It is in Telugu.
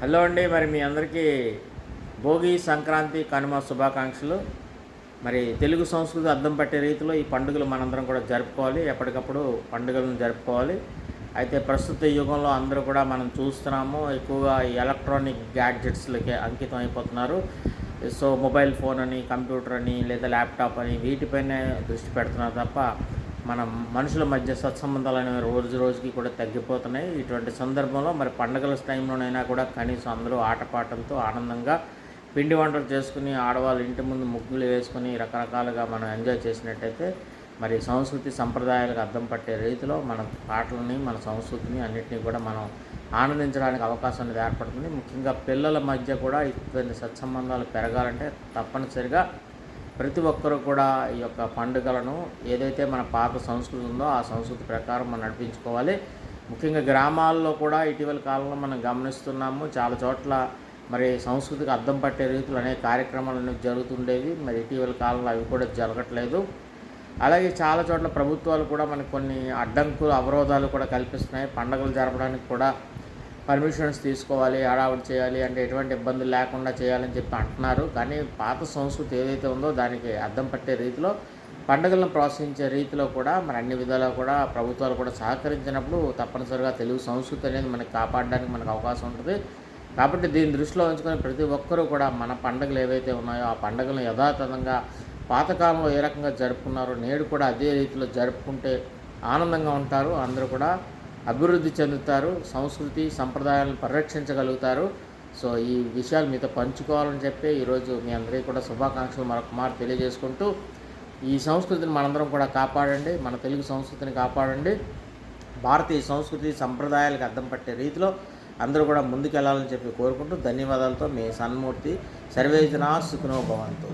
హలో అండి. మరి మీ అందరికీ భోగి, సంక్రాంతి, కనుమ శుభాకాంక్షలు. మరి తెలుగు సంస్కృతి అద్దం పట్టే రీతిలో ఈ పండుగలు మనందరం కూడా జరుపుకోవాలి. ఎప్పటికప్పుడు పండుగలను జరుపుకోవాలి. అయితే ప్రస్తుత యుగంలో అందరూ కూడా మనం చూస్తున్నాము, ఎక్కువగా ఈ ఎలక్ట్రానిక్ గ్యాడ్జెట్స్లకి అంకితం అయిపోతున్నారు. సో మొబైల్ ఫోన్ అని, కంప్యూటర్ అని, లేదా ల్యాప్టాప్ అని వీటిపైనే దృష్టి పెడుతున్నారు తప్ప మనం మనుషుల మధ్య సత్సంబంధాలు అనేవి రోజు రోజుకి కూడా తగ్గిపోతున్నాయి. ఇటువంటి సందర్భంలో మరి పండుగల టైంలోనైనా కూడా కనీసం అందరూ ఆటపాటలతో ఆనందంగా పిండి వంటలు చేసుకుని, ఆడవాళ్ళు ఇంటి ముందు ముగ్గులు వేసుకొని రకరకాలుగా మనం ఎంజాయ్ చేసినట్టయితే మరి సంస్కృతి సంప్రదాయాలకు అద్దం పట్టే రీతిలో మన పాటలని, మన సంస్కృతిని అన్నింటినీ కూడా మనం ఆనందించడానికి అవకాశం అనేది ఏర్పడుతుంది. ముఖ్యంగా పిల్లల మధ్య కూడా ఇటువంటి సత్సంబంధాలు పెరగాలంటే తప్పనిసరిగా ప్రతి ఒక్కరూ కూడా ఈ యొక్క పండుగలను ఏదైతే మన పాత సంస్కృతి ఉందో ఆ సంస్కృతి ప్రకారం మనం నడిపించుకోవాలి. ముఖ్యంగా గ్రామాల్లో కూడా ఇటీవల కాలంలో మనం గమనిస్తున్నాము, చాలా చోట్ల మరి సంస్కృతికి అద్దం పట్టే రీతిలో అనేక కార్యక్రమాలు అనేవి జరుగుతుండేవి. మరి ఇటీవల కాలంలో అవి కూడా జరగట్లేదు. అలాగే చాలా చోట్ల ప్రభుత్వాలు కూడా మనకు కొన్ని అడ్డంకులు, అవరోధాలు కూడా కల్పిస్తున్నాయి. పండుగలు జరపడానికి కూడా పర్మిషన్స్ తీసుకోవాలి, హడావుడి చేయాలి, అంటే ఎటువంటి ఇబ్బందులు లేకుండా చేయాలని చెప్పి అంటున్నారు. కానీ పాత సంస్కృతి ఏదైతే ఉందో దానికి అద్దం పట్టే రీతిలో పండుగలను ప్రోత్సహించే రీతిలో కూడా మరి అన్ని విధాలా కూడా ప్రభుత్వాలు కూడా సహకరించినప్పుడు తప్పనిసరిగా తెలుగు సంస్కృతి అనేది మనకి కాపాడడానికి మనకు అవకాశం ఉంటుంది. కాబట్టి దీన్ని దృష్టిలో ఉంచుకొని ప్రతి ఒక్కరూ కూడా మన పండుగలు ఏవైతే ఉన్నాయో ఆ పండుగలను యథాతథంగా పాతకాలంలో ఏ రకంగా జరుపుకున్నారో నేడు కూడా అదే రీతిలో జరుపుకుంటే ఆనందంగా ఉంటారు. అందరూ కూడా అభివృద్ధి చెందుతారు, సంస్కృతి సంప్రదాయాలను పరిరక్షించగలుగుతారు. సో ఈ విషయాలు మీతో పంచుకోవాలని చెప్పి ఈరోజు మీ అందరికీ కూడా శుభాకాంక్షలు మరొక మాట తెలియజేసుకుంటూ, ఈ సంస్కృతిని మనందరం కూడా కాపాడండి, మన తెలుగు సంస్కృతిని కాపాడండి. భారతీయ సంస్కృతి సంప్రదాయాలకు అద్దం పట్టే రీతిలో అందరూ కూడా ముందుకెళ్లాలని చెప్పి కోరుకుంటూ ధన్యవాదాలతో మీ సన్మూర్తి. సర్వేజనా సుఖినో భవంతు.